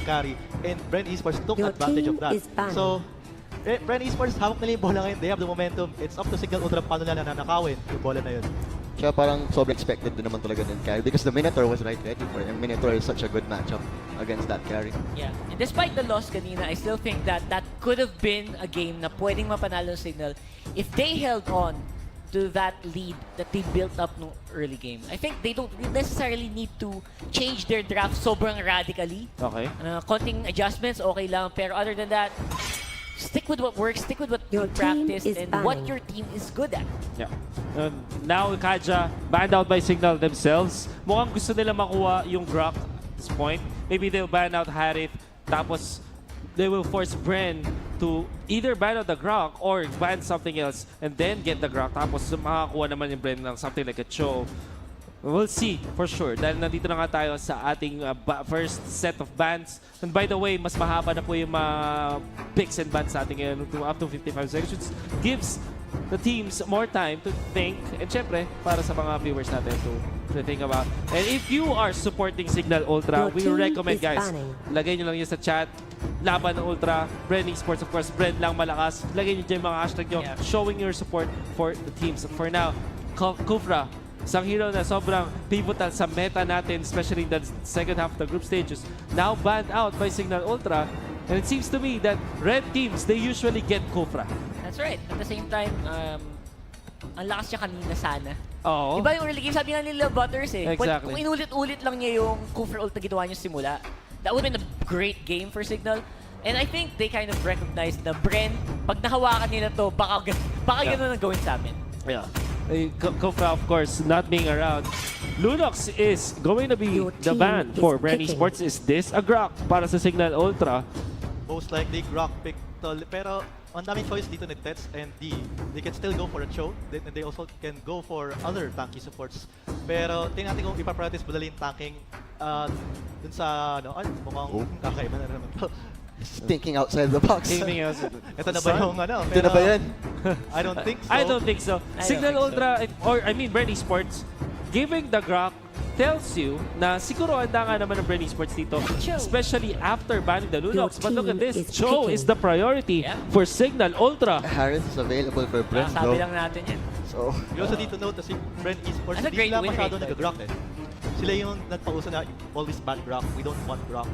carry. And BREN Esports took advantage of that. So, BREN Esports, hawak nila yung bola ngayon. They have the momentum. It's up to Signal Ultra paano nila nanakawin yung bola na yun. Kaya parang sobrang expected din naman talaga ng carry because the Minotaur was right ready for it. And Minotaur is such a good matchup against that carry. Yeah. And despite the loss kanina, I still think that that could have been a game na pwedeng mapanalo ng Signal if they held on to that lead that they built up no early game. I think they don't necessarily need to change their draft sobrang radically. Okay. Konting adjustments, okay lang. Pero other than that, stick with what works, stick with what you practice, and what your team is good at. Yeah. Now, Kaja, banned out by Signal themselves. Mukhang gusto nila makuha yung Grok at this point. Maybe they'll ban out Harith, tapos they will force BREN to either ban out the Grok or ban something else and then get the Grok. Tapos makakuha naman yung BREN ng something like a Cho. We'll see for sure. Dahil nandito na nga tayo sa ating first set of bans. And by the way, mas mahaba na po yung mga picks and bans sa ating ngayon up to 55 seconds, which gives the teams more time to think. And syempre, para sa mga viewers natin to think about. And if you are supporting Signal Ultra, we recommend, guys, lagay nyo lang yun sa chat. Laban ng Ultra, BREN Esports, of course, BREN lang malakas. Lagay nyo dyan mga hashtag nyo, showing your support for the teams. For now, Kufra, isang hero na sobrang pivotal sa meta natin, especially in the second half of the group stages, now banned out by Signal Ultra. And it seems to me that red teams, they usually get Kufra. That's right. At the same time, ang lakas niya kanina sana. Oo. Iba yung early game, sabi nga nila Butters eh. Exactly. Kung inulit-ulit lang niya yung Kufra ult na ginawa niya simula, that would have been a great game for Signal. And I think they kind of recognized na BREN, pag nahawakan nila to, baka ganun ang gawin sa amin. Yeah. Kufra, of course, not being around. Lunox is going to be the ban for BREN Esports. Is this a Grok para sa Signal Ultra? Most likely Grok pick pero ang daming choice dito ni Tets and D. They can still go for a Cho, and they also can go for other tanky supports. Pero tingnan natin kung ipapractice mo dali yung tanking dun sa mukhang kakaiba na naman to. Thinking outside the box. Ito na ba yung Ito na ba yan? I don't think so. I don't think so. Signal Ultra, or I mean BREN Esports, giving the Grok tells you na siguro handa nga naman ng BREN Esports dito, especially after banning the Lunox. But look at this, Cho is the priority for Signal Ultra. Harith is available for BREN. Sabi lang natin yan. So, you also need to note na si BREN Esports, That's a hindi great sila win masyado rate. nag-Grok eh. Sila yung nagpauso na always ban Grok, we don't want Grok.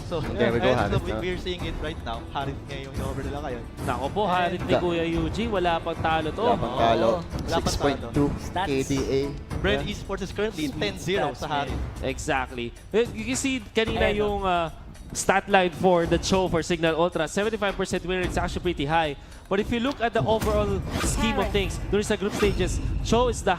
So, there we go, Harith. We're seeing it right now. Harith ngayon yung over nila ngayon. Nako po, Harith ni Kuya Yuji, wala pang talo to. wala pang talo. Wala pang 6.2 Stats. KDA. BREN Esports is currently 10-0 sa Harith. Exactly. You can see kanina yung stat line for the Cho for Signal Ultra. 75% win rate is actually pretty high. But if you look at the overall scheme of things, during the group stages, Cho is the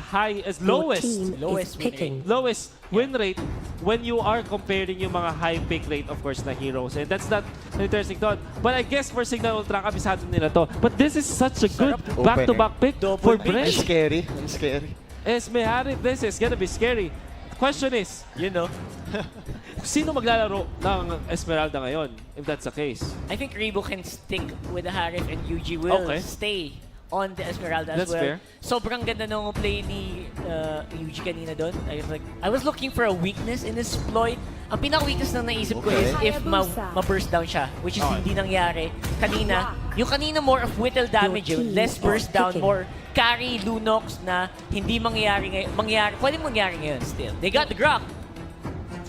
lowest win rate when you are comparing yung mga high pick rate, of course, na heroes. And that's not an interesting thought. But I guess for Signal Ultra, kabisado nila to. But this is such a good back-to-back pick for BREN. It's scary. It's scary. Harith, this is gonna be scary. Question is, sino maglalaro ng Esmeralda ngayon, if that's the case? I think Rebo can stick with the Harith and Yuji will stay on the Esmeralda as well. Fair. Sobrang ganda nung play ni Yuji kanina doon. I was looking for a weakness in his ploy. Ang pinaka-weakness na naisip ko is if ma-burst down siya, which is hindi nangyari. Kanina, yung kanina more of whittle damage, less burst down, more carry Lunox na hindi mangyayari ngayon. Pwede mangyari ngayon still. They got the Grok.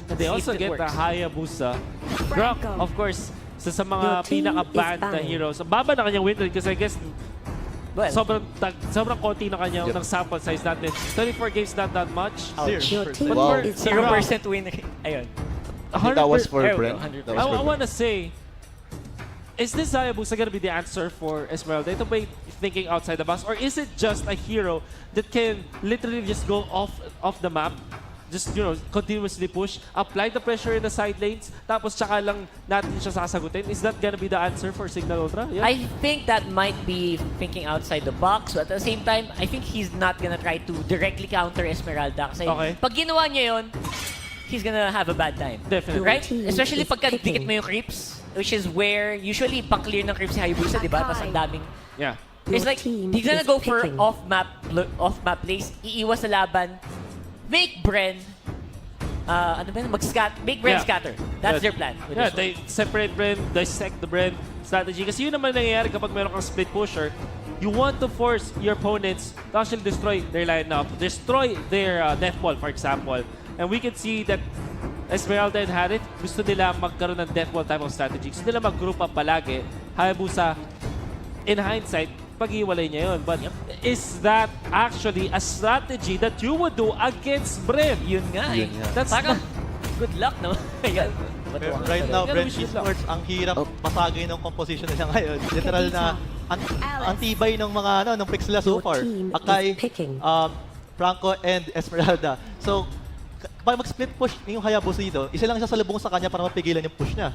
And they also get the Hayabusa. Grok, of course, sa mga pinaka-banned na heroes. Ang baba na kanyang win rate kasi I guess sobrang konti na kanyang ng sample size natin. 34 games, not that much. 0%. 0% win rate. Ayun. That was for BREN. I want to say, is this Hayabusa going to be the answer for Esmeralda? Ito ba thinking outside the box? Or is it just a hero that can literally just go off the map? Just, continuously push, apply the pressure in the side lanes, tapos tsaka lang natin siya sasagutin. Is that gonna be the answer for Signal Ultra? Yeah. I think that might be thinking outside the box, but at the same time, I think he's not gonna try to directly counter Esmeralda. Kasi pag ginawa niya yun, he's gonna have a bad time. Definitely. Right? Especially pagka dikit mo yung creeps, which is where usually pang-clear ng creeps si Hayabusa, di ba? Tapos ang daming... Yeah. It's like, he's gonna go for off-map plays, iiwas sa laban, make BREN ano ba yun? Big BREN Yeah. scatter. That's Yeah. their plan. With Yeah, this one. they separate BREN, dissect the BREN strategy. Kasi yun naman nangyayari kapag meron kang split pusher. You want to force your opponents to actually destroy their lineup, destroy their death ball, for example. And we can see that Esmeralda and Harith, gusto nila magkaroon ng death ball type of strategy. Gusto nila mag-group up palagi. Hayabusa, in hindsight, pag-iwalay niya yun. But is that actually a strategy that you would do against BREN? Yun nga eh. Yun nga. That's Parang, good luck, no? Ayan. Pero right now, Pero BREN we should lang. esports, ang hirap Oh. pasagin ng composition nila ngayon. Literal na ang tibay ng mga ng picks nila so Your far. team is Akai, picking. Franco, and Esmeralda. So, kapag mag-split push yung Hayabusa dito, isa lang siya sa lubong sa kanya para mapigilan yung push niya.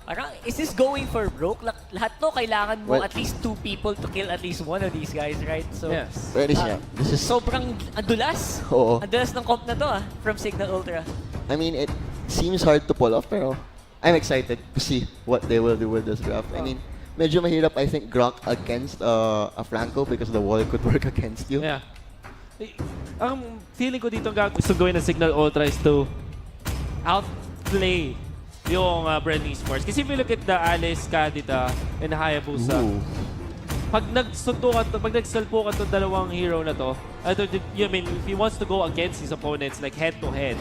Parang, is this going for broke? Lahat to, kailangan mo Well- at least 2 people to kill at least one of these guys, right? So, Yes. Pwede siya. This is sobrang andulas. Oo. Andulas ng comp na to from Signal Ultra. I mean, it seems hard to pull off, pero I'm excited to see what they will do with this draft. I mean, medyo mahirap, I think, Grok against a Franco because the wall could work against you. Yeah. Ang feeling ko dito gusto gawin ng Signal Ultra is to outplay yung BREN esports. Kasi if you look at the Alice, Kadita, and Hayabusa, Ooh. pag nagsalpo ka itong dalawang hero na to, I mean, if he wants to go against his opponents like head-to-head,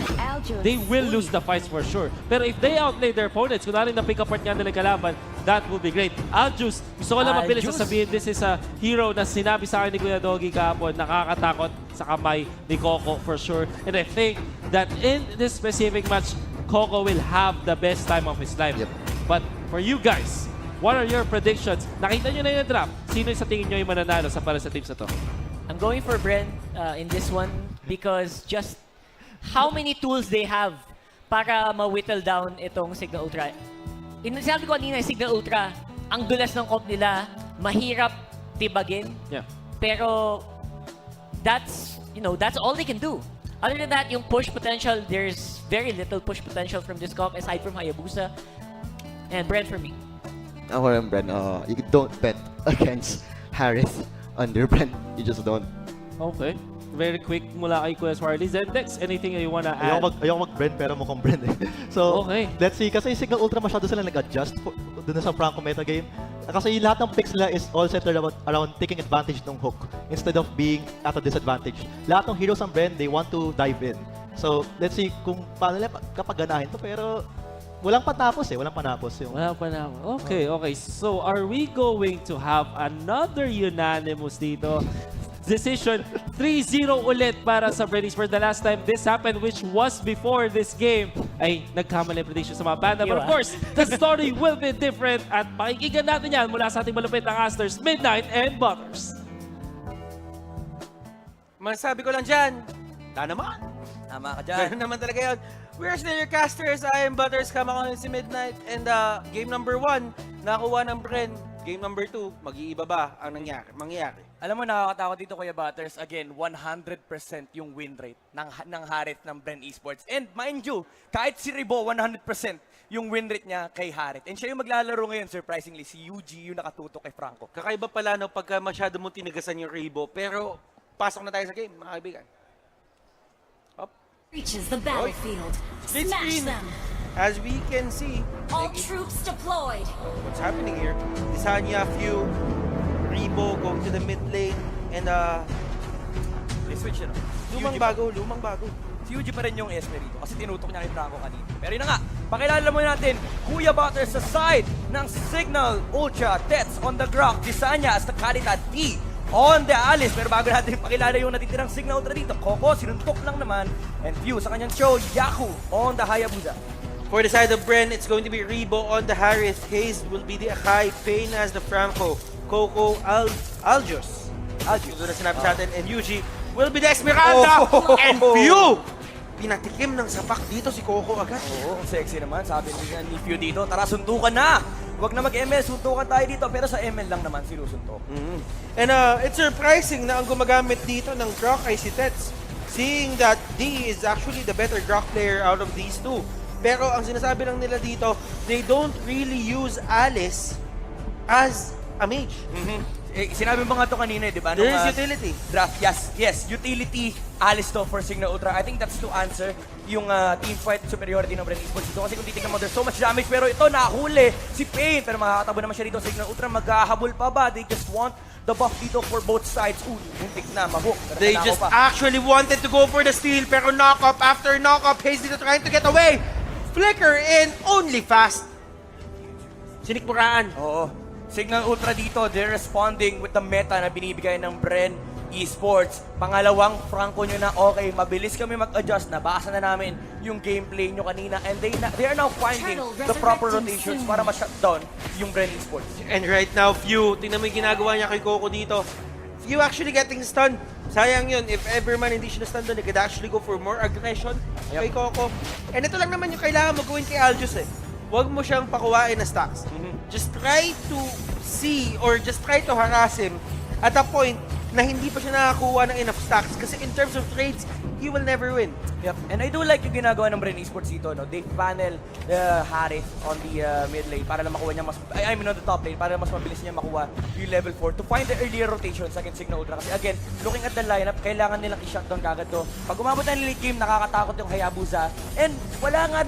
they will lose the fights for sure. Pero if they outplay their opponents, kung narin na pick apart nga nila kalaban, that will be great. Aljus, gusto ko lang mabilis Aljus. na sabihin, this is a hero na sinabi sa akin ni Kuya Doggy kahapon, nakakatakot sa kamay ni Coco for sure. And I think that in this specific match, Coco will have the best time of his life. Yep. But for you guys, what are your predictions? Nakita nyo na yung draft. Sino sa tingin nyo yung mananalo sa para sa teams na to? I'm going for BREN in this one because just how many tools they have para ma-whittle down itong Signal Ultra. Sinabi ko kanina, Signal Ultra, ang dulas ng comp nila, mahirap tibagin, Yeah. pero that's all they can do. Other than that, yung push potential, there's very little push potential from this comp aside from Hayabusa and BREN for me. Ako rin, Bren, you don't bet against Harith under Bren. You just don't. Okay. Very quick mula kay Kuya Swarley. Zendex, anything you wanna add? Ayoko mag-BREN pero mukhang BREN eh. So, Okay. let's see. Kasi Signal Ultra masyado sila nag-adjust dun sa Franco meta game. Kasi lahat ng picks nila is all centered around taking advantage ng hook instead of being at a disadvantage. Lahat ng heroes ng BREN, they want to dive in. So, let's see kung paano nila kapag ganahin to. Pero, walang panapos eh. Walang panapos. Wala pa na. Okay, okay. So, are we going to have another unanimous dito? Decision 3-0 ulit para sa BREN Esports. The last time this happened, which was before this game, ay nagkamali prediction sa mga banda. But of course, the story will be different at pakikinggan natin yan mula sa ating malupit na casters, Midnight and Butters. Masabi ko lang dyan, naman. Tama ka dyan. Ganun naman talaga yun. We're still your casters. I am Butters. Kama ko si Midnight. And game number 1, nakuha ng BREN. Game number 2, mag-iiba ba ang mangyayari? Alam mo, nakakatakot dito, Kuya Butters. Again, 100% yung win rate ng Harith ng BREN Esports. And mind you, kahit si Ribo, 100% yung win rate niya kay Harith. And siya yung maglalaro ngayon, surprisingly, si UG yung nakatutok kay Franco. Kakaiba pala no, pagka masyado mong tinagasan yung Rebo. Pero, pasok na tayo sa game, mga kaibigan. Reaches the battlefield. Split Smash screen. them. As we can see, All troops deployed. what's happening here. Isanya, Few, Rebo going to the mid lane. And They switch yun. lumang bago. Si UG pa rin yung Esme rito kasi tinutok niya kay Franco kanina. Pero yun na nga, pakilala mo natin, Kuya Butters sa side ng Signal Ultra, Tets on the ground, Disanya as the Kalita D on the Alice. Pero bago natin pakilala yung natitirang Signal Ultra dito, Coco, sinuntok lang naman, and Few sa kanyang show, Yaku on the Hayabusa. for the side of BREN, it's going to be Rebo on the Harith. Hayes will be the Akai. Payne as the Franco. Coco, Aljus. Ito na sinabi sa atin. And Yuji will be the Esmeralda. And Few! Pinatikim ng sapak dito si Coco agad. Oo, ang sexy naman. Sabi ni Few dito, tara suntukan na! Huwag na mag-ML, suntukan tayo dito. Pero sa ML lang naman sinusuntok. And it's surprising na ang gumagamit dito ng Grok ay si Tets. Seeing that D is actually the better Grok player out of these two. Pero ang sinasabi lang nila dito, they don't really use Alice as a mage. Sinabi mo nga to kanina, di ba? There is utility. Draft, yes, utility, Alice to for Signal Ultra. I think that's to answer yung team fight superiority ng BREN Esports dito. Kasi kung titignan mo, there's so much damage, pero ito, nahuli si Pain. Pero makakatabo naman siya dito, Signal Ultra, maghahabol pa ba? They just want the buff dito for both sides. Muntik na, mahook. They just actually wanted to go for the steal, pero knock-up after knock-up. Hayes dito trying to get away. Flicker in, only fast. Sinikmuraan. Oo. Signal Ultra dito, they're responding with the meta na binibigay ng BREN Esports. Pangalawang Franco nyo na, okay, mabilis kami mag-adjust. Nabasa na namin yung gameplay nyo kanina. And they are now finding the proper rotations para ma-shutdown yung BREN Esports. And right now, Few, tingnan mo yung ginagawa niya kay Coco dito. Few actually getting stunned. Sayang yun, if ever man hindi siya na-stun doon, he could actually go for more aggression kay Coco. And ito lang naman yung kailangan mo gawin kay Aljus eh. Huwag mo siyang pakuwain na stacks. Just try to see or just try to harass him at a point na hindi pa siya nakakuha ng enough stacks. Kasi in terms of trades, he will never win. Yep. And I do like yung ginagawa ng BREN Esports dito, no? They panel Harith on the mid lane para lang makuha niya I mean on the top lane para mas mabilis niya makuha yung level 4 to find the earlier rotations against Signal Ultra. Kasi again, looking at the lineup, kailangan nilang i-shutdown kagad to. Pag umabot na late game, nakakatakot yung Hayabusa. And wala nga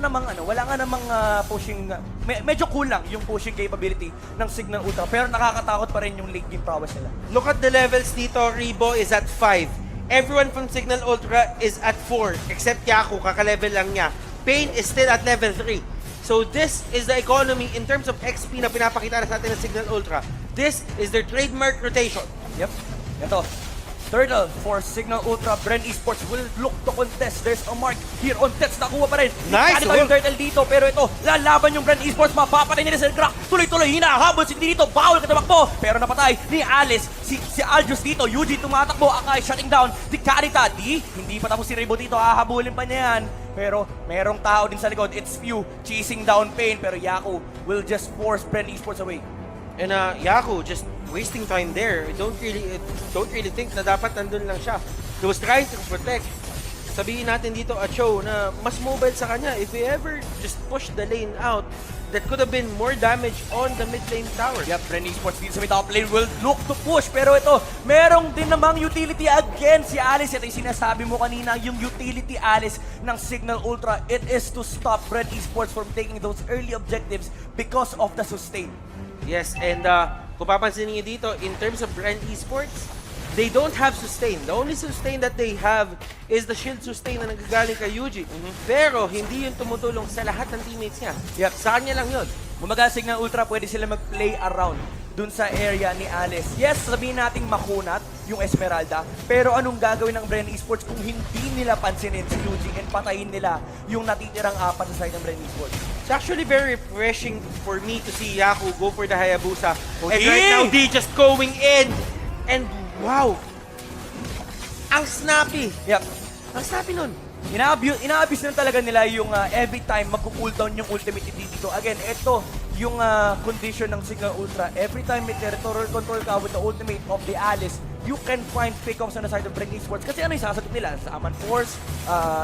namang pushing, medyo kulang yung pushing capability ng Signal Ultra. Pero nakakatakot pa rin yung late game prowess nila. Look at the levels dito. Rebo is at 5. Everyone from Signal Ultra is at 4. Except Yaku, kaka-level lang niya. Pain is still at level 3. So this is the economy in terms of XP na pinapakita na sa atin ng Signal Ultra. This is their trademark rotation. Yep. Ito. Turtle for Signal Ultra. BREN Esports will look to contest. There's a mark here on Tets. Nakuha pa rin. Nice! Kanito yung Turtle dito. Pero ito, lalaban yung BREN Esports. Mapapatay nila sa Crack. Tuloy-tuloy, hinahabol si dito. Bawal ka tumakbo. Pero napatay ni Alice. Si Aljus dito. Yuji tumatakbo. Akai shutting down. Di Carita. Hindi pa tapos si Rebo dito. Hahabulin pa niya yan. Pero merong tao din sa likod. It's Few chasing down Pain. Pero Yaku will just force BREN Esports away. And Yaku just wasting time there. Don't really think na dapat nandun lang siya. He was trying to protect. Sabihin natin dito at show na mas mobile sa kanya. If he ever just push the lane out, that could have been more damage on the mid lane tower. Yep, BREN Esports dito sa may top lane will look to push. Pero ito, merong din namang utility again si Alice. Ito yung sinasabi mo kanina, yung utility Alice ng Signal Ultra. It is to stop BREN Esports from taking those early objectives because of the sustain. Yes, and kung papansin niyo dito, in terms of BREN Esports, they don't have sustain. The only sustain that they have is the shield sustain na nagagaling kay Yuji. Pero hindi yun tumutulong sa lahat ng teammates niya. Yep. Sa kanya lang yun. Kumaga Signal Ultra, pwede sila mag-play around dun sa area ni Alice. Yes, sabihin nating makunat yung Esmeralda, pero anong gagawin ng BREN Esports kung hindi nila pansinin si Yuji and patayin nila yung natitirang apat sa side ng BREN Esports? It's actually very refreshing for me to see Yaku go for the Hayabusa. And Hey! right now, D just going in. And wow! Ang snappy! Yep. Ang snappy nun. Ina-abuse na talaga nila yung every time magko-cooldown yung ultimate dito. Again, ito yung condition ng Signal Ultra. Every time may territorial control ka with the ultimate of the Alice, you can find pickups on the side of BREN Esports. Kasi ano yung sasagot nila? Sa Aman Force,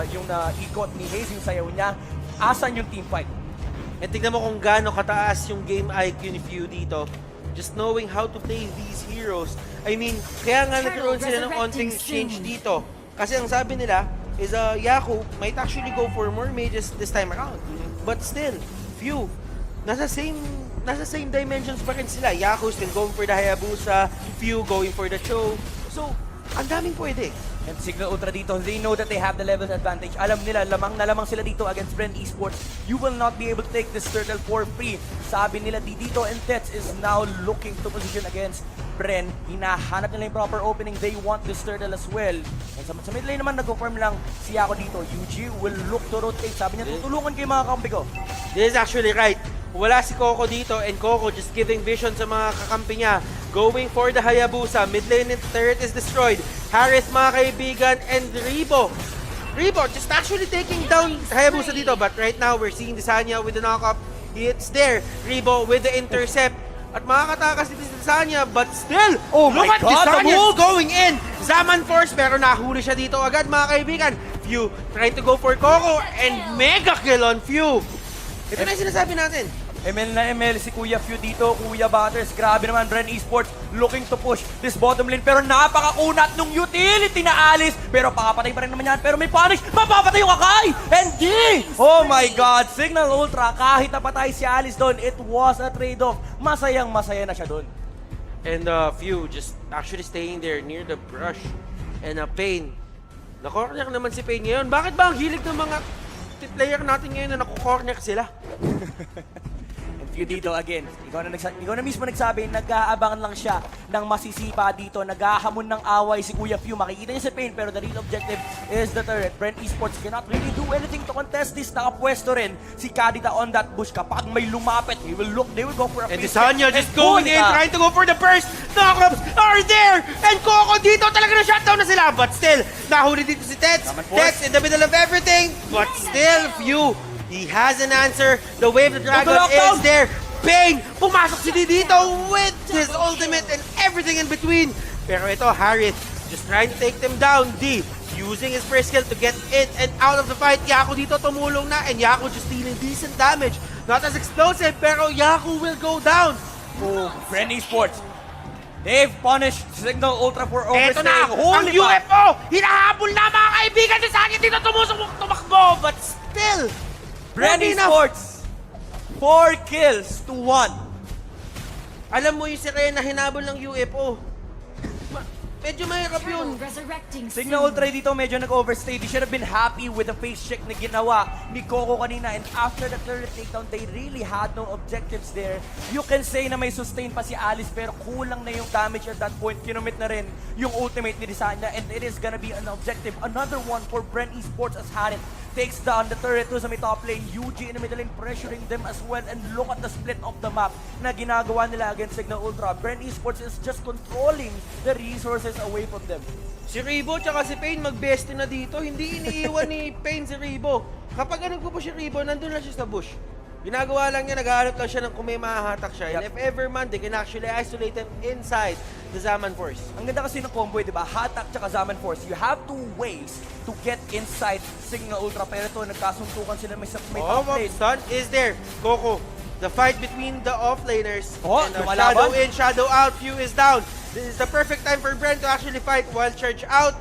yung ikot ni Hayes, yung sayaw niya, asan yung team fight? And tignan mo kung gaano kataas yung game IQ ni Few dito. Just knowing how to play these heroes. I mean, kaya nga nagkaroon sila ng onting exchange dito. Kasi ang sabi nila is Yaku might actually go for more mages this time around. But still, Few, nasa same dimensions pa rin sila. Yaku still going for the Hayabusa, Few going for the Cho. So, ang daming pwede. And Signal Ultra dito, they know that they have the levels advantage. Alam nila, lamang na lamang sila dito against BREN Esports. You will not be able to take this turtle for free. Sabi nila, dito and Tets is now looking to position against BREN. Hinahanap nila yung proper opening. They want this turtle as well. And sa mid lane naman, nag-confirm lang si Ako dito. Yuji will look to rotate. Sabi niya, tutulungan kayo mga kampi ko. This is actually right. Wala si Coco dito and Coco just giving vision sa mga kakampi niya. Going for the Hayabusa. Mid lane turret is destroyed. Harith mga kaibigan and Rebo. Rebo just actually taking down Hayabusa dito. But right now we're seeing Desanya with the knock-up. It's there. Rebo with the intercept. At makakatakas si Desanya but still, Oh look my at God, Desanya the move! going in. Zaman Force pero nahuli siya dito agad mga kaibigan. Few trying to go for Coco and mega kill on Few. Ito na yung sinasabi natin. ML na ML si Kuya Few dito, Kuya Butters. Grabe naman, BREN Esports looking to push this bottom lane. Pero napakakunat nung utility na Alice. Pero pakapatay pa rin naman yan. Pero may punish, mapapatay yung Akai! And D! Oh my God, Signal Ultra, kahit napatay si Alice doon, it was a trade-off. Masayang masaya na siya doon. And Few just actually staying there near the brush. And Pain. Na-corner naman si Pain ngayon. Bakit ba ang hilig ng mga player natin ngayon na naku-corner sila? And Few dito again, ikaw na mismo nagsabi, nag-aabangan lang siya ng masisipa dito, naghahamon ng away si Kuya Few. Makikita niya si Pain, pero the real objective is the turret. BREN Esports cannot really do anything to contest this. Nakapwesto rin si Kadita on that bush. Kapag may lumapit, they will go for a And face Desanya check. just going in, trying to go for the burst. Knockups are there! And Coco dito talaga na shutdown na sila. But still, nahuli dito si Tets. Tets in the middle of everything. But still, Few, he has an answer. The wave of the dragon is there. Pain, pumasok si D dito with his ultimate and everything in between. Pero ito, Harith, just trying to take them down. D, using his first skill to get in and out of the fight. Yaku dito tumulong na, and Yaku just dealing decent damage. Not as explosive, pero Yaku will go down. Oh, BREN Esports. They've punished Signal Ultra for Eto na, overstaying. ang Holy fuck! UFO! Hinahabol na mga kaibigan ni Sanya dito tumakbo, but still, BREN hindi na. Esports, 4 kills to 1. Alam mo yung si Rhea na hinabol ng UFO. Medyo mahirap yun. Resurrecting Signal Ultra dito medyo nag-overstay. They should have been happy with the face check na ginawa ni Coco kanina. And after the third takedown, they really had no objectives there. You can say na may sustain pa si Alice, pero kulang na yung damage at that point. Kinumit na rin yung ultimate ni Desanya, and it is gonna be an objective. Another one for BREN Esports as Harit takes down the turret to sa may top lane. UG in the middle lane pressuring them as well. And look at the split of the map na ginagawa nila against Signal Ultra. BREN Esports is just controlling the resources away from them. Si Ribo tsaka si Pain mag-bestie na dito. Hindi iniiwan ni Pain si Ribo. Kapag nagpo-push si Ribo, nandun lang siya sa bush. Ginagawa lang niya, nag-aalap lang siya ng kung may mahahatak siya. And if ever man, they can actually isolate him inside the Zaman Force. Ang ganda kasi ng combo, di ba? Hatak tsaka Zaman Force. You have 2 ways to get inside Signal Ultra. Pero ito, nagkasuntukan sila may top lane. Stun is there. Coco, the fight between the offlaners. Oh, and lumalaban. Shadow in, Shadow out, Few is down. This is the perfect time for BREN to actually fight while Charge out.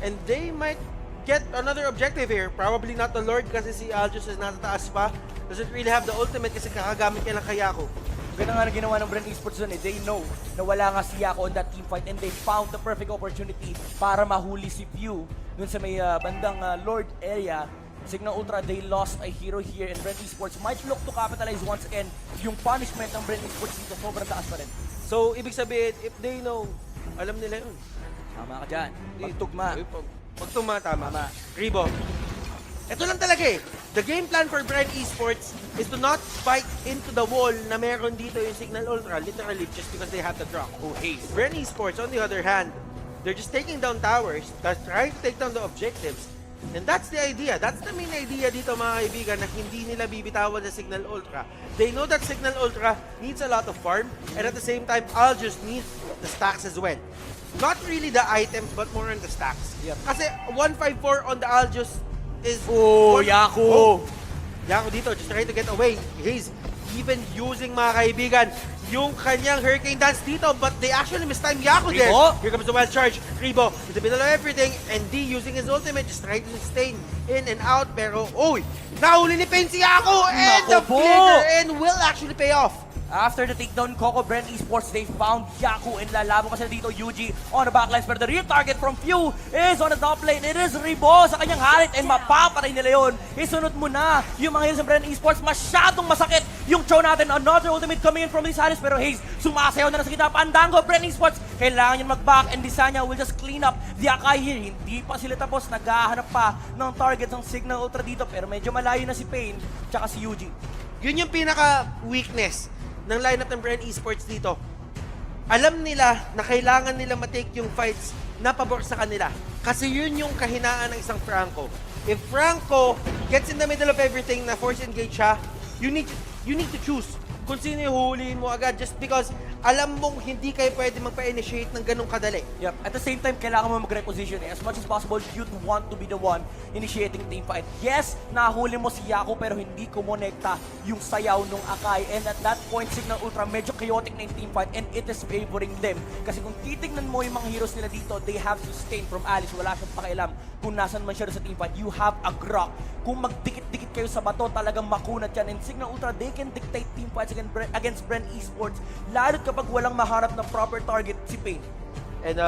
And they might get another objective here. Probably not the Lord kasi si Aljus is nasa taas pa. Doesn't really have the ultimate kasi kakagamit niya ng Kayako. Ganda nga na ginawa ng BREN Esports dun eh. They know na wala nga si Yako on that team fight, and they found the perfect opportunity para mahuli si Few dun sa may bandang Lord area. Signal Ultra, they lost a hero here, and BREN Esports might look to capitalize once again. Yung punishment ng BREN Esports dito sobrang taas pa rin. So, ibig sabihin, if they know, alam nila yun. Tama ka dyan. Pagtugma. Pagtugma, tama. Ribo, ito lang talaga eh. The game plan for BREN Esports is to not fight into the wall na meron dito yung Signal Ultra, literally, just because they have the drop. Oh, haste. BREN Esports, on the other hand, they're just taking down towers, that's trying to take down the objectives. And that's the idea. That's the main idea dito mga kaibigan, na hindi nila bibitawan sa Signal Ultra. They know that Signal Ultra needs a lot of farm, and at the same time, Aljus needs the stacks as well. Not really the items, but more on the stacks. Yep. Kasi 154 on the Aljus is... Oh, Yaku! Yaku dito, just trying to get away. He's even using, mga kaibigan, yung kanyang Hurricane Dance dito, but they actually mistime Yaku there. Here comes the wild charge. Ribo in the middle of everything, and D using his ultimate, just trying to sustain in and out, pero, oy, nahuli ni Pain si Yaku, and the flicker in will actually pay off. After the takedown, Coco, BREN Esports, they found Yaku, and lalabo kasi dito UG on the backlines. Pero the real target from Few is on the top lane. It is Ribo sa kanyang Harit, and mapapatay nila yun. Isunod mo na yung mga heroes ng BREN Esports. Masyadong masakit yung show natin. Another ultimate coming in from this Haris, pero Haze sumasayaw na sa gitna. Pandango, BREN Esports, kailangan yung mag-back, and Desanya will just clean up the Akai here. Hindi pa sila tapos. Naghahanap pa ng target ng Signal Ultra dito, pero medyo malayo na si Pain tsaka si UG. Yun yung pinaka-weakness ng lineup ng BREN Esports dito. Alam nila na kailangan nila matake yung fights na pabor sa kanila. Kasi yun yung kahinaan ng isang Franco. If Franco gets in the middle of everything na force engage siya, you need to choose. kung sino yung huhulihin mo agad just because alam mong hindi kayo pwede magpa-initiate ng ganong kadali. Yep. At the same time, kailangan mo mag-reposition. As much as possible, you'd want to be the one initiating team fight. Yes, nahuli mo si Yaku pero hindi kumonekta yung sayaw nung Akai. And at that point, Signal Ultra medyo chaotic na yung team fight and it is favoring them. Kasi kung titignan mo yung mga heroes nila dito, they have sustained from Alice. Wala siyang pakialam kung nasan man siya sa team fight. You have a Grok. Kung magdikit-dikit kayo sa bato, talagang makunat yan. And Signal Ultra, they can dictate team fights against BREN Esports. Lalo kapag walang maharap na proper target si Pain. And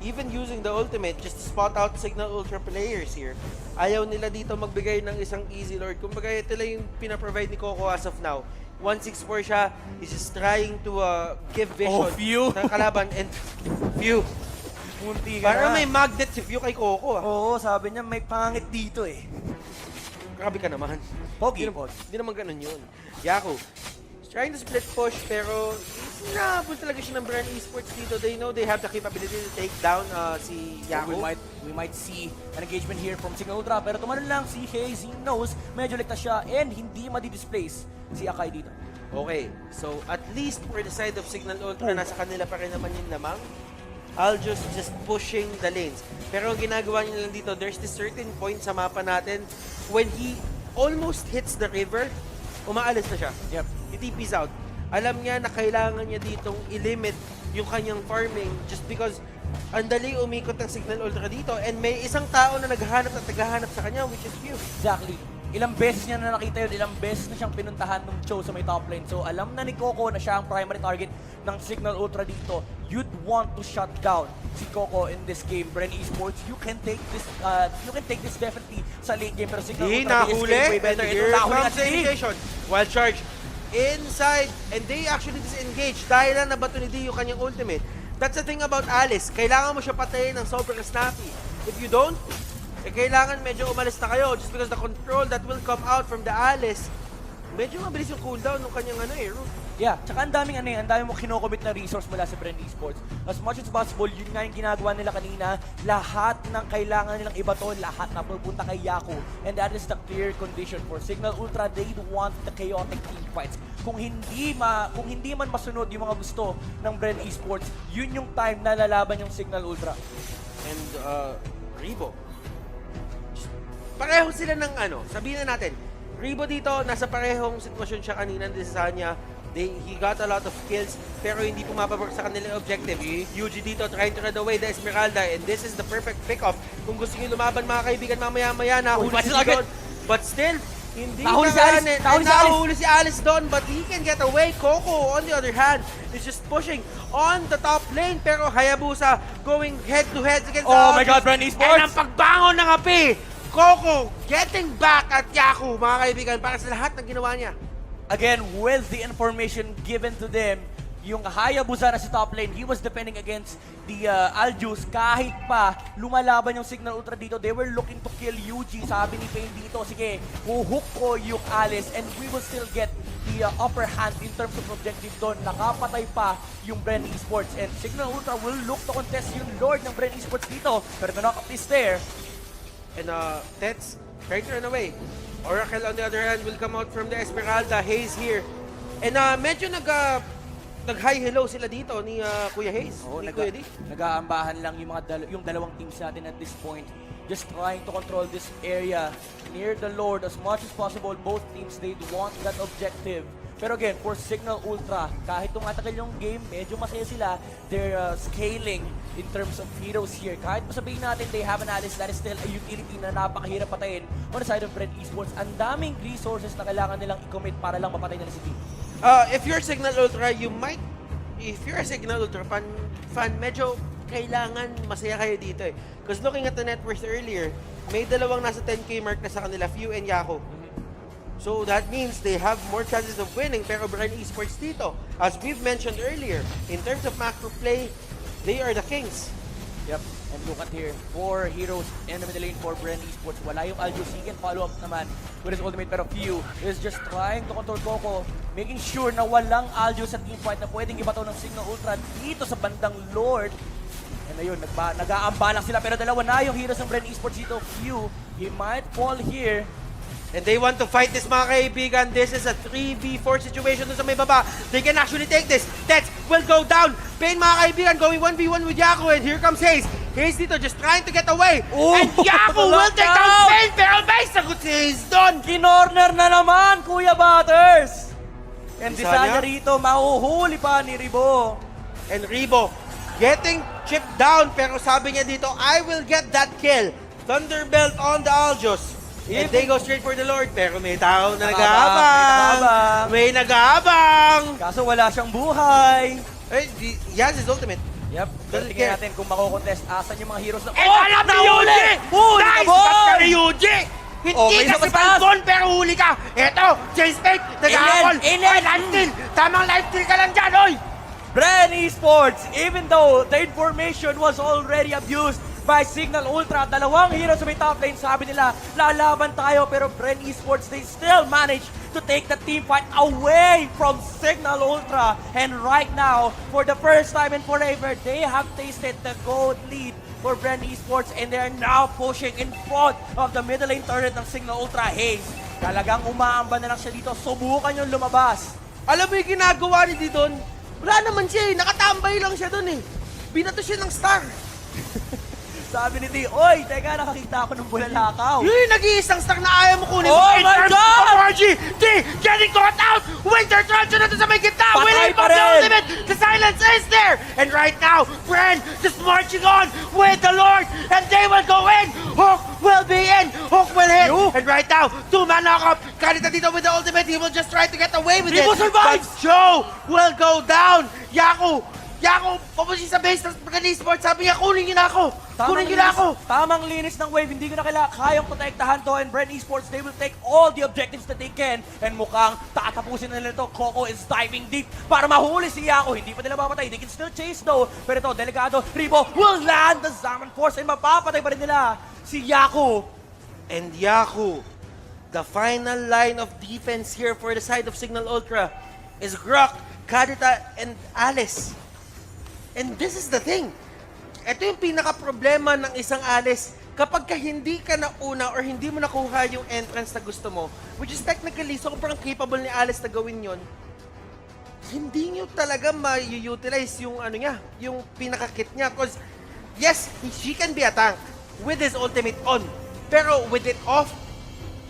even using the ultimate just to spot out Signal Ultra players here, ayaw nila dito magbigay ng isang easy lord. Kumbaga ito lang yung pinaprovide ni Coco as of now. 164 siya, he's just trying to give vision ng kalaban and Few. Munti ka Parang na. may magnet si Few kay Coco. Oo, sabi niya may pangit dito eh. Grabe ka naman. Pogi. Hindi naman ganun yun. Yaku, trying to split push pero nahabol talaga siya ng BREN Esports dito. They know they have the capability to take down si Yaku. We might see an engagement here from Signal Ultra pero tumalon lang si Haze. He knows medyo ligtas siya and hindi madi-displace si Akai dito. Okay, so at least for the side of Signal Ultra, nasa kanila pa rin naman yung lamang. Aljos just pushing the lanes. Pero ang ginagawa niya lang dito, there's this certain point sa mapa natin when he almost hits the river, umaalis na siya. Yep. He TP's out. Alam niya na kailangan niya ditong i-limit yung kanyang farming just because ang dali umikot ng Signal Ultra dito and may isang tao na naghahanap at naghahanap sa kanya, which is Few. Exactly. Ilang beses niya na nakita yun, ilang beses na siyang pinuntahan ng Cho sa may top lane. So alam na ni Coco na siya ang primary target ng Signal Ultra dito. You'd want to shut down si Coco in this game. BREN Esports, you can take this definitely sa late game. Pero Signal Di Ultra, nahuli. way better. Here Nahuli comes nga the si D. initiation. Wild charge inside and they actually disengage dahil na nabato ni D yung kanyang ultimate. That's the thing about Alice. Kailangan mo siya patayin ng sobrang snappy. If you don't, kailangan medyo umalis na kayo just because the control that will come out from the Alice, medyo mabilis yung cooldown ng kanyang root. Yeah, tsaka ang daming mo kinocommit na resource mula sa BREN Esports. As much as possible, yun nga yung ginagawa nila kanina. Lahat ng kailangan nilang ibato, lahat na pupunta kay Yaku. And that is the clear condition for Signal Ultra. They want the chaotic team fights. Kung hindi man masunod yung mga gusto ng BREN Esports, yun yung time na lalaban yung Signal Ultra. And Rebo. Pareho sila ng sabihin na natin. Rebo dito, nasa parehong sitwasyon siya kanina din sa kanya. He got a lot of kills pero hindi pumapabor sa kanilang objective. Yuji dito trying to run away the Esmeralda and this is the perfect pick-off. Kung gusto niyo lumaban mga kaibigan mamaya-maya, nahuli si doon. But still, hindi nahuli si Alice doon but he can get away. Coco on the other hand is just pushing on the top lane pero Hayabusa going head to head against Oh my God, BREN Esports! And ang pagbangon ng api, Coco getting back at Yaku mga kaibigan para sa lahat ng ginawa niya. Again, with the information given to them, yung Hayabusa na si top lane, he was defending against the Aljus. Kahit pa lumalaban yung Signal Ultra dito, they were looking to kill Yuji. Sabi ni Pain dito, sige, huhook ko yung Alice and we will still get the upper hand in terms of objective doon. Nakapatay pa yung BREN Esports and Signal Ultra will look to contest yung Lord ng BREN Esports dito. Pero the knock-up is there. And Tets trying to run away. Oracle on the other hand will come out from the Esmeralda. Haze here. And medyo nag-hi hello sila dito ni Kuya Haze. Oo, ni Kuya D. nag-aambahan lang yung dalawang teams natin at this point. Just trying to control this area near the Lord as much as possible. Both teams, they want that objective. Pero again, for Signal Ultra, kahit tumatagal yung game, medyo masaya sila. They're scaling in terms of heroes here. Kahit masabihin natin they have an Alice, that is still a utility na napakahirap patayin on the side of BREN Esports. Ang daming resources na kailangan nilang i-commit para lang mapatay nila si team. If you're Signal Ultra, if you're a Signal Ultra fan, medyo kailangan masaya kayo dito eh. Because looking at the net worth earlier, may dalawang nasa 10k mark na sa kanila, Few and Yaku. So that means they have more chances of winning. Pero BREN Esports dito, as we've mentioned earlier, in terms of macro play, they are the kings. Yep. And look at here, 4 heroes in the middle lane for BREN Esports. Wala yung Aljus. He can follow up naman with his ultimate. Pero Few is just trying to control Coco, making sure na walang Aljus sa team fight na pwedeng ibato ng Signal Ultra dito sa bandang Lord. And ayun, nag-aamba lang sila. Pero dalawa na yung heroes ng BREN Esports dito. Few, he might fall here. And they want to fight this, mga kaibigan. This is a 3v4 situation dun sa may baba. They can actually take this. Tets will go down. Pain, mga kaibigan, going 1v1 with Yaku. And here comes Hayes. Hayes dito just trying to get away. Oh, And Yaku will take down Pain. Pero may sagot si Hayes doon. Kinorner na naman, Kuya Butters! And Isa Disanya niya? rito, mahuhuli pa ni Ribo. And Ribo getting chipped down. Pero sabi niya dito, I will get that kill. Thunderbelt on the Aljos. And they go straight for the Lord. Pero may tao na nag-aabang. May nag-aabang. Kaso wala siyang buhay. He has his ultimate. Yep, Doesn't tingnan care. natin kung makokontest. Asan yung mga heroes na... And hanap ni Yuji! Nice! Ba't ka ni Yuji? Hindi may ka si isa pa. Falcon, pero huli ka. Eto, Chase Fake, nag-aakol. Alien! Oy, life steal. Tamang life steal ka lang dyan, oy! BREN Esports, even though the information was already abused by Signal Ultra, dalawang heroes sa may top lane, sabi nila, lalaban tayo, pero BREN Esports, they still managed to take the team fight away from Signal Ultra. And right now, for the first time in forever, they have tasted the gold lead for BREN Esports, and they are now pushing in front of the middle lane turret ng Signal Ultra. Hayes, talagang umaamba na lang siya dito, subukan yung lumabas. Alam mo yung ginagawa ni Didon? Wala naman siya eh, nakatambay lang siya dun eh. Binato siya ng star. Sabi ni T, oy, teka, nakakita ako ng bulalakaw. Yun, nag-iisang star na ayaw mo kunin. Oh In my terms God! of RG, T, getting caught out! Winter Truncheon na to sa may gitna! Patay Willing pa from the rin! ultimate! The silence is there! And right now, BREN just marching on with the Lord! And they will go in! Hook will be in! Hook will hit! And right now, two-man knock-up! Kanita dito with the ultimate, he will just try to get away with Ribo it! survives! But Joe will go down! Yaku, papunsin sa base ng BREN Esports, sabi niya, kunin niyo na ako! Kunin niyo na ako! Tamang linis ng wave, hindi ko na kayang protektahan to, and BREN Esports, they will take all the objectives that they can, and mukhang tatapusin na nila to. Coco is diving deep para mahuli si Yaku. Hindi pa nila mapatay, they can still chase though, pero ito, delikado, Ribo will land the Zaman Force, and mapapatay pa rin nila si Yaku. And Yaku, the final line of defense here for the side of Signal Ultra is Grok, Kadita, and Alice. And this is the thing. Ito yung pinaka-problema ng isang Alice. Kapag ka hindi ka nauna or hindi mo nakuha yung entrance na gusto mo, which is technically sobrang capable ni Alice na gawin yon, hindi nyo talaga ma-utilize yung ano niya, yung pinaka-kit niya. Because yes, she can be a tank with his ultimate on. Pero with it off,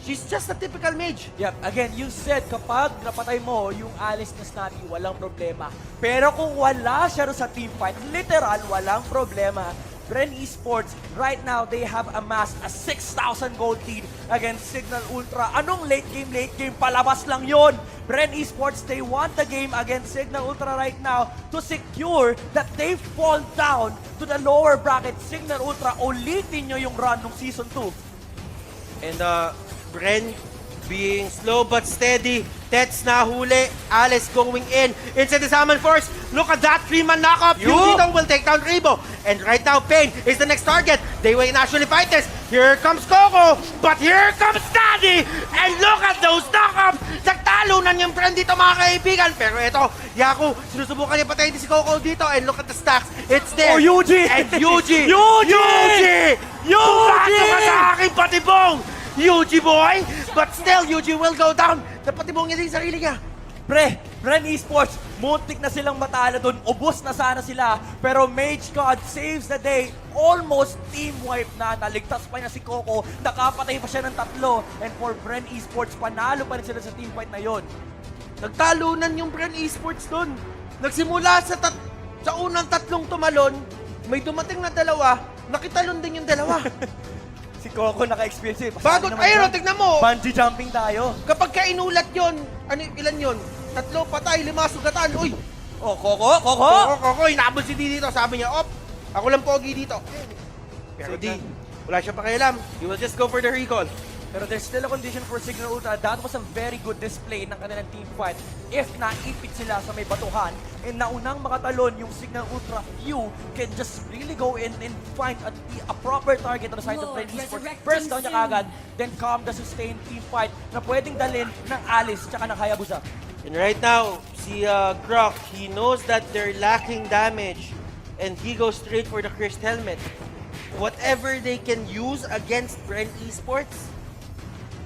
she's just a typical mage. Yep, again, you said kapag napatay mo yung Alice na Snappy, walang problema. Pero kung wala siya sa team fight, literal, walang problema. BREN Esports, right now, they have amassed a 6,000 gold lead against Signal Ultra. Anong late game? Palabas lang yon. BREN Esports, they want the game against Signal Ultra right now to secure that they fall down to the lower bracket. Signal Ultra, ulitin nyo yung run ng Season 2. And BREN being slow but steady. Tets nahuli. Alice going in. Inside the Salmon Force. Look at that 3-man knockup. Yudito will take down Ribo. And right now, Pain is the next target. They will actually fight this. Here comes Coco. But here comes Daddy. And look at those knockups. Nagtalunan yung BREN dito, mga kaibigan. Pero ito, Yaku, sinusubukan niya patayin si Coco dito. And look at the stacks. It's there. Oh, Yuji! And Yuji! Yuji! Pumasok ka sa aking patibong! Yuji boy! But still, Yuji will go down. Napatibong niya din yung sarili niya. BREN Esports, muntik na silang matalo doon. Ubus na sana sila. Pero Mage God saves the day. Almost team wipe na. Naligtas pa niya si Coco. Nakapatay pa siya ng 3. And for BREN Esports, panalo pa rin sila sa team fight na yon. Nagtalunan yung BREN Esports doon. Nagsimula sa unang 3 tumalon, may dumating na 2, nakitalon din yung 2. Si Coco naka-experience. Bago, ayun, tignan mo. Bungee jumping tayo. Kapag kainulat yon, ilan yon? 3 patay, 5 sugatan. Uy! Oh, Coco! Coco, hinabol si D dito. Sabi niya, ako lang pogi dito. Pero D, wala siya pakialam. He will just go for the recall. Pero there's still a condition for Signal Ultra. That was a very good display ng kanilang team fight. If naipit sila sa may batuhan, and naunang makatalon yung Signal Ultra, you can just really go in and find a proper target on the side of BREN Esports. First down niya kagad, then calm the sustained team fight na pwedeng dalhin ng Alice tsaka ng Hayabusa. And right now, si Grok, he knows that they're lacking damage, and he goes straight for the cursed helmet. Whatever they can use against BREN Esports,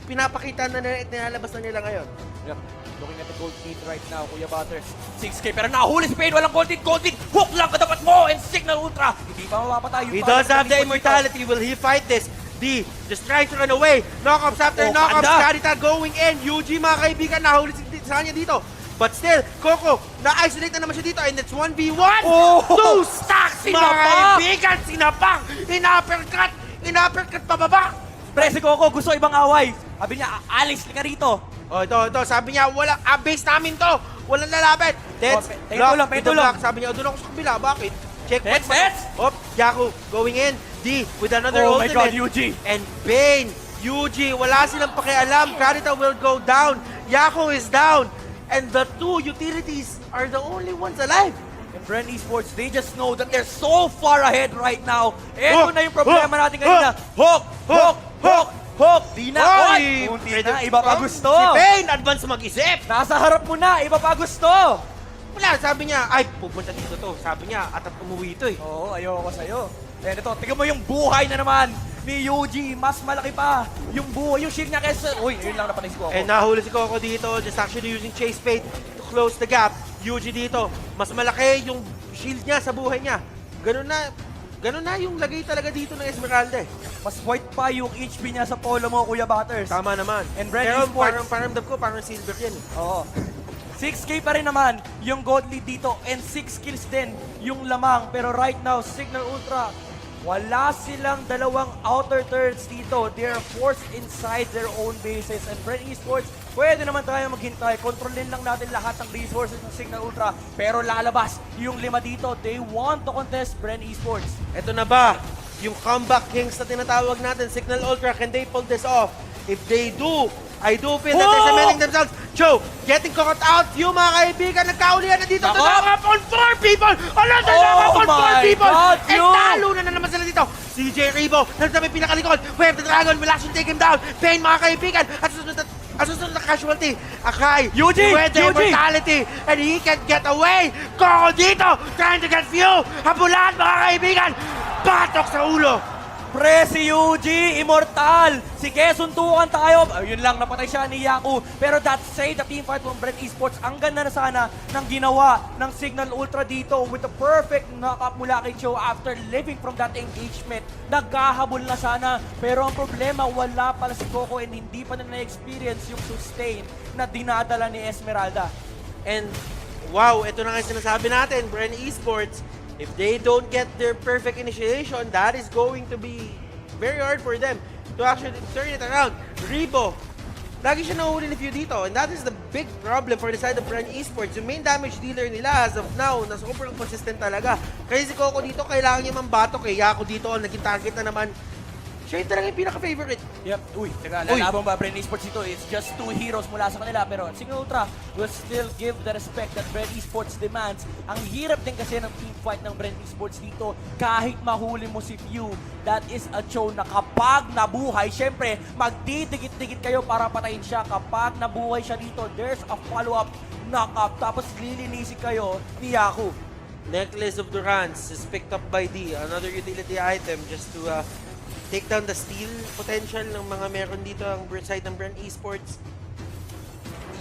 pinapakita na nila at nilalabas na nila ngayon. Yep. Looking at the gold lead right now, Kuya Butters. 6K, pero nahuli si Pain. Walang gold lead. Gold lead. Hook lang katapat mo. And Signal Ultra. Hindi pa mapapatay. He does have the immortality. Will he fight this? D just trying to run away. Knockups after Oh, knockups. ganda. Karita going in. UG, mga kaibigan, nahuli sa kanya dito. But still, Coco, na-isolate na naman siya dito and it's 1v1. Oh! 2 stacks, mga Sinapak! kaibigan. Sinapang. In-uppercut. In-uppercut pababa. Pre, si Coco gusto ibang away. Sabi niya, alis ka rito. Oh, ito. Sabi niya, walang base namin to. Walang lalapit. Tets, paintulong, block, paintulong. block. Sabi niya, doon ako sa kabila. Bakit? Check. Tets! Op, Yaku going in. D with another Oh my ultimate. God, UG. And Bane, UG, wala silang pakialam. Karita will go down. Yaku is down. And the two utilities are the only ones alive. And BREN Esports, they just know that they're so far ahead right now. Ito Hook! na yung problema Hook! natin kanina. Hook! Hook! Hook! Hook! Di na! Oy! Kunti na, iba pa gusto. Si Bane, advance mag-isip. Nasa harap mo na, iba pa gusto. Wala, sabi niya, ay, pupunta dito to. Sabi niya, at umuwi ito eh. Oo, ayoko sa'yo. And ito, tingnan mo yung buhay na naman ni Yuji. Mas malaki pa yung buhay, yung shield niya kaysa... Uy, yun lang napanay si Coco. And nahuli si Coco dito, just actually using Chase Fate to close the gap. Yuji dito, mas malaki yung shield niya sa buhay niya. Ganun na yung lagay talaga dito ng Esmeralda eh. Mas white pa yung HP niya sa polo mo, Kuya Butters. Tama naman. And BREN Pero Esports. parang ko, parang silver yan eh. Oo. 6K pa rin naman yung gold lead dito and 6 kills din yung lamang. Pero right now, Signal Ultra, wala silang dalawang outer turrets dito. They're forced inside their own bases. And BREN Esports, pwede naman tayo maghintay. Kontrolin lang natin lahat ng resources ng Signal Ultra. Pero lalabas yung 5 dito. They want to contest BREN Esports. Eto na ba? Yung comeback kings na tinatawag natin, Signal Ultra, can they pull this off? If they do, I do feel that they're cementing themselves. Joe, getting caught out. Yung mga kaibigan, nagkaulihan na dito. Nako! Nakakap on 4 people! Ala, nakakap on 4 my people! God, And Joe! talo na naman sila dito. CJ Rebo, nandun may pinakalikod. Wave the Dragon will actually take him down. Pain, mga kaibigan. At susunod na casualty. Akai, Yuji! with the Yuji! immortality. And he can get away. Coco dito, trying to get few. Habulan, mga kaibigan. Batok sa ulo. Pre, si Yuji, immortal! Sige, suntukan tayo! Ayun lang, napatay siya ni Yaku. Pero that say, the team fight from BREN Esports, ang ganda na sana ng ginawa ng Signal Ultra dito with the perfect knock-up mula kay Cho after living from that engagement. Nagkahabol na sana. Pero ang problema, wala pala si Coco and hindi pa na na-experience yung sustain na dinadala ni Esmeralda. And wow, ito na nga yung sinasabi natin, BREN Esports, if they don't get their perfect initiation, that is going to be very hard for them to actually turn it around. Rebo, lagi siya nahuli ni Few dito, and that is the big problem for the side of BREN Esports. Yung main damage dealer nila as of now, na super consistent talaga. Kasi si Coco dito, kailangan niya mambatok eh. Yaku dito, naging target na naman. Siya yung talaga yung pinaka-favorite. Yep. Uy, teka, lalabang ba BREN Esports ito? It's just 2 heroes mula sa kanila. Pero Signal Ultra will still give the respect that BREN Esports demands. Ang hirap din kasi ng team fight ng BREN Esports dito. Kahit mahuli mo si Few, that is a show na kapag nabuhay, syempre, magdidikit-dikit kayo para patayin siya. Kapag nabuhay siya dito, there's a follow-up knock-up. Tapos lilinisin kayo ni Yaku. Necklace of Durance is picked up by D. Another utility item just to take down the steal potential ng mga meron dito ang side ng BREN Esports.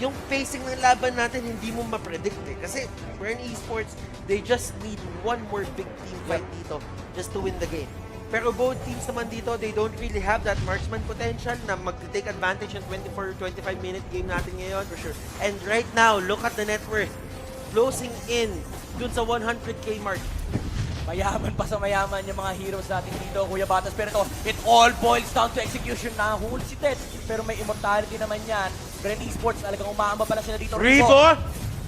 Yung pacing ng laban natin, hindi mo ma-predict eh. Kasi BREN Esports, they just need one more big team fight dito just to win the game. Pero both teams naman dito, they don't really have that marksman potential na mag-take advantage ng 24-25 minute game natin ngayon. For sure. And right now, look at the net worth. Closing in dun sa 100k mark. Mayaman pa sa mayaman yung mga heroes natin dito, Kuya Batas. Pero ito, it all boils down to execution. Nahuli si Tets, pero may immortality naman yan. BREN Esports, talagang umaamba pala sila dito. Rebo!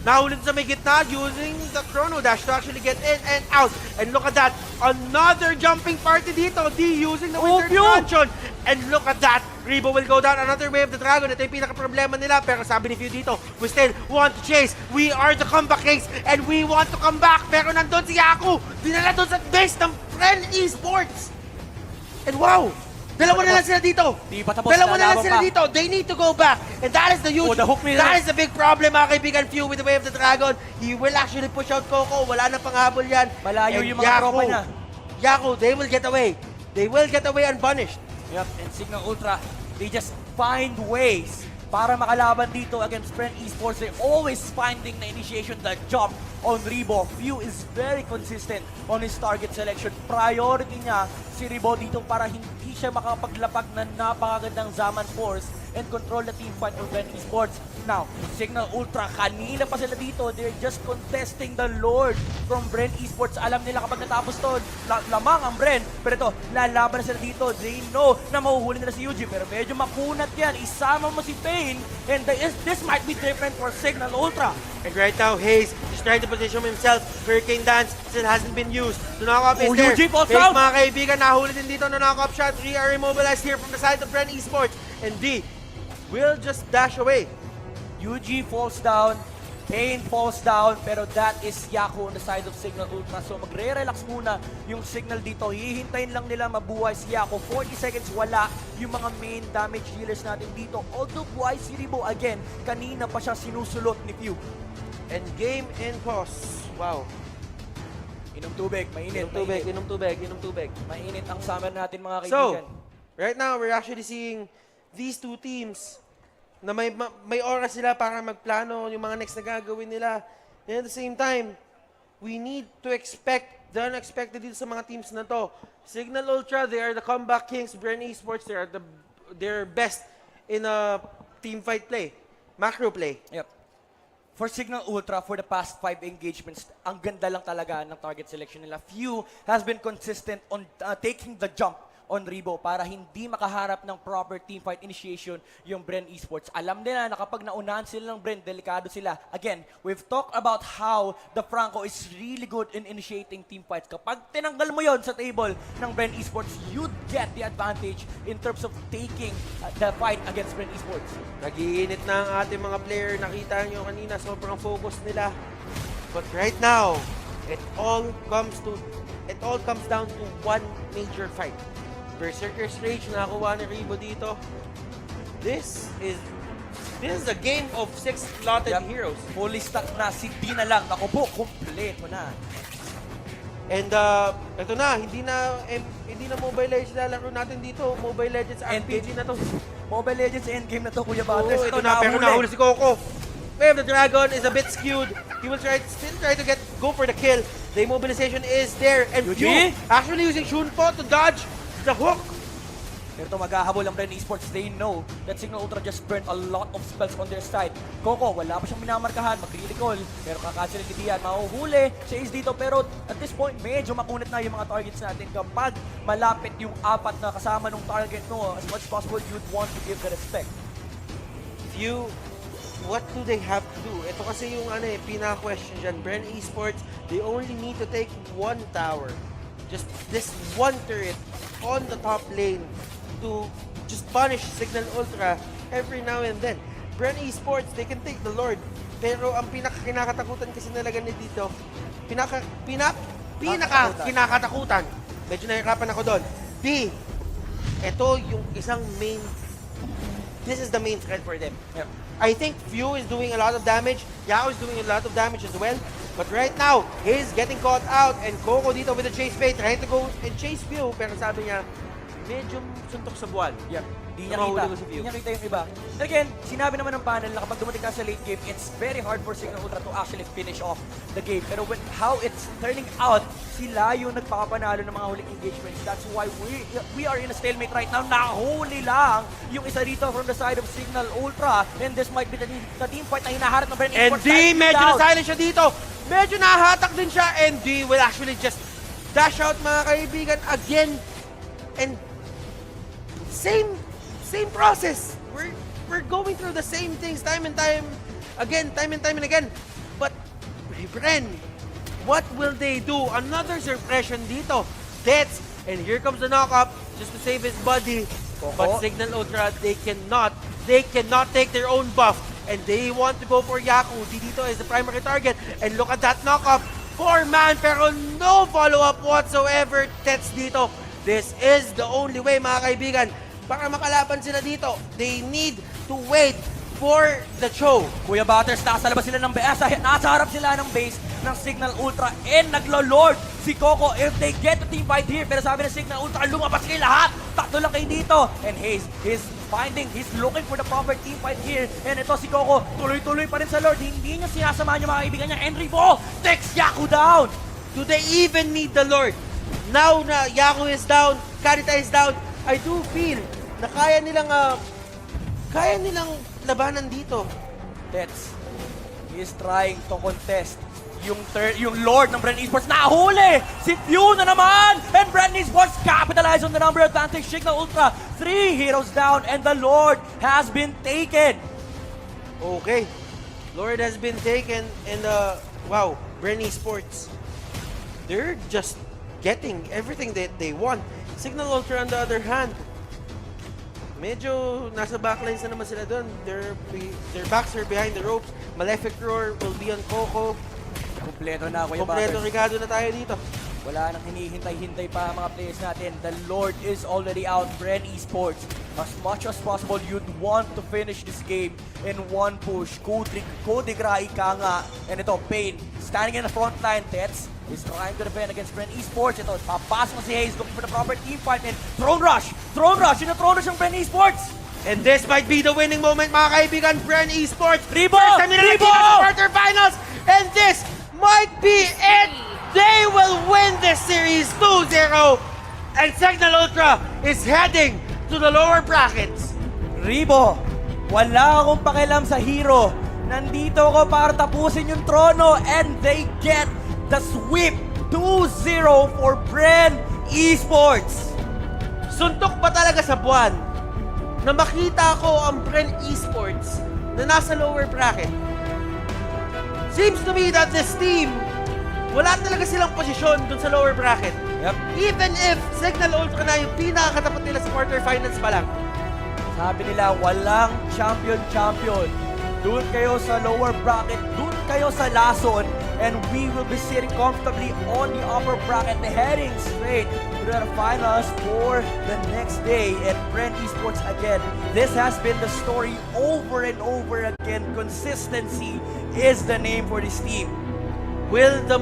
Nahulid sa may gitna using the chrono dash to actually get in and out. And look at that. Another jumping party dito. D using the winter dimension. And look at that. Rebo will go down another way of the dragon. Ito yung pinaka-problema nila. Pero sabi ni Few dito, we still want to chase. We are the comeback kings and we want to come back. Pero nandun si Yaku. Dinala doon sa base ng BREN Esports. And wow! Dalawa na lang sila dito. Di pa tapos, Dalawa na lang lalaban sila pa. dito. They need to go back. And that is the huge, Oh, the hook nila. that is the big problem, mga kaibigan. Few with the way of the dragon. He will actually push out Coco. Wala na panghabol yan. Malayo And yung mga tropa niya. Yaku, they will get away. They will get away unpunished. Yep, and Signal Ultra, they just find ways para makalaban dito against BREN Esports. They're always finding the initiation, the jump on Rebo. Few is very consistent on his target selection. Priority niya si Rebo dito para hindi siya makapaglapag ng napakagandang Zaman Force and control the team fight of BREN Esports. Now, Signal Ultra, kanina pa sila dito. They're just contesting the Lord from BREN Esports. Alam nila kapag natapos to, lamang ang BREN. Pero ito, lalaban na sila dito. They know na mahuhuli nila si Yuji. Pero medyo makunat yan. Isama mo si Pain. And this might be different for Signal Ultra. And right now, Hayes is trying to position himself. Hurricane Dance still hasn't been used. The knockoff is there. Yuji falls Hayes, down. mga kaibigan, nahuli din dito na knockoff shot. 3 are immobilized here from the side of BREN Esports. And D will just dash away. Yuji falls down, Pain falls down, pero that is Yaku on the side of Signal Ultra. So magre-relax muna yung Signal dito. Hihintayin lang nila mabuhay si Yaku. 40 seconds, wala yung mga main damage dealers natin dito. Although buhay si Rebo again, kanina pa siya sinusulot ni Few. And game in pause. Wow. Inom tubig, mainit. Inom tubig. Mainit ang summer natin mga So, kaibigan. right now, we're actually seeing these two teams na may oras sila para magplano yung mga next na gagawin nila. And at the same time, we need to expect the unexpected dito sa mga teams na to. Signal Ultra, they are the comeback kings. BREN Esports, they're best in a team fight play, macro play. Yep. For Signal Ultra, for the past 5 engagements, ang ganda lang talaga ng target selection nila. Few has been consistent on taking the jump on Rebo para hindi makaharap ng proper team fight initiation yung BREN Esports. Alam nila na kapag naunahan sila ng BREN, delikado sila. Again, we've talked about how the Franco is really good in initiating team fights. Kapag tinanggal mo yon sa table ng BREN Esports, you'd get the advantage in terms of taking the fight against BREN Esports. Nag-iinit na ang ating mga player. Nakita nyo kanina, sobrang focus nila. But right now, it all comes down to one major fight. Berserker's Rage, nakakuha ni Rebo dito. This is a game of 6 slotted heroes. Fully stacked na, si D na lang. Naku po, kompleto na. And ito na, hindi na Mobile Legends lalaro natin dito. Mobile Legends RPG na to. Mobile Legends endgame na to, Kuya Oh, Butters. ito na, pero nahuli si Coco. Wave the Dragon is a bit skewed. He will still try to go for the kill. The immobilization is there. And Yuji? Few actually using Shunpo to dodge the hook. Pero ito maghahabol ang BREN Esports. They know that Signal Ultra just burned a lot of spells on their side. Coco, wala pa siyang minamarkahan, mag-recall. Pero kakancel ni Dian, mahuhuli siya is dito. Pero at this point, medyo makunat na yung mga targets natin. Kapag malapit yung 4 na kasama ng target mo, as much as possible, you'd want to give the respect. Few, what do they have to do? Ito kasi yung pinaka-question dyan. BREN Esports, they only need to take one tower. Just this one turret on the top lane to just punish Signal Ultra every now and then. BREN Esports, they can take the Lord. Pero ang pinaka-kinakatakutan kasi nalaga ni dito, kinakatakutan. Medyo nahirapan ako doon. B, ito yung isang main, this is the main threat for them. Yep. I think Few is doing a lot of damage. Yao is doing a lot of damage as well. But right now, he's getting caught out. And Coco dito with the chase bait, trying to go and chase Few. Pero sabi niya, medyo suntok sa buwan. Yep. Di niya Mahuli kita. ko si Few. Di niya kita yung iba. And again, sinabi naman ng panel na kapag dumating ka sa late game, it's very hard for Signal Ultra to actually finish off the game. Pero how it's turning out, sila yung nagpakapanalo ng mga huling engagements. That's why we are in a stalemate right now. Nahuli lang yung isa dito from the side of Signal Ultra. And this might be the team fight na hinaharap ng BREN And Esports. D, medyo na-silent siya dito. Medyo nahatak din siya. And D will actually just dash out, mga kaibigan, again. And same process. We're going through the same things time and time again. But BREN, what will they do? Another suppression dito. Deaths. And here comes the knock-up just to save his body. But Signal Ultra, they cannot take their own buff. And they want to go for Yaku. Dito is the primary target. And look at that knock-up. 4-man, pero no follow-up whatsoever. Tets dito. This is the only way, mga kaibigan. Para makalaban sila dito, they need to wait for the show. Kuya Butters, nasa labas sila ng base. Nasa harap sila ng base ng Signal Ultra and naglo-lord si Coco if they get the team fight here. Pero sabi ng Signal Ultra, lumabas kayo lahat. Tatlo lang kayo dito. And he's looking for the proper team fight here. And ito si Coco, tuloy-tuloy pa rin sa Lord. Hindi niya sinasamahan yung mga kaibigan niya. And Ribo takes Yaku down. Do they even need the Lord? Now na Yaku is down, Karita is down, I do feel na kaya nilang labanan dito. Tets, he is trying to contest yung Lord ng BREN Esports. Nahuli! Si Few na naman! And BREN Esports capitalize on the number advantage. Signal Ultra, 3 heroes down, and the Lord has been taken. Okay. Lord has been taken, and wow, BREN Esports, they're just getting everything that they want. Signal Ultra on the other hand, medyo nasa backlines na naman sila doon. Their backs are behind the ropes. Malefic Roar will be on Coco. Kompleto na, Kuya Kompleto Butters. Ricardo na tayo dito. Wala nang hinihintay-hintay pa ang mga players natin. The Lord is already out. BREN Esports, as much as possible, you'd want to finish this game in one push. Kodigrai ka nga. And ito, Pain, standing in the front line. Tets is trying to defend against BREN Esports. Ito, papasok si Hayes, looking for the proper team fight. And Throne Rush! Throne Rush! Yung Throne Rush ng BREN Esports! And this might be the winning moment, mga kaibigan. BREN Esports, Ribo! first time nila Ribo! nakita sa quarterfinals. And this might be it. They will win this series 2-0. And Signal Ultra is heading to the lower brackets. Ribo, wala akong pakialam sa hero. Nandito ako para tapusin yung trono, and they get the sweep 2-0 for BREN Esports. Suntok ba talaga sa buwan na makita ko ang BREN Esports na nasa lower bracket? Seems to me that this team, wala talaga silang posisyon dun sa lower bracket. Yep. Even if Signal Ultra na yung pinakakatapat nila sa quarterfinals pa lang. Sabi nila, walang champion. Doon kayo sa lower bracket, doon kayo sa lason, and we will be sitting comfortably on the upper bracket, heading straight to the finals for the next day. And BREN Esports again, this has been the story over and over again. Consistency is the name for this team. Will the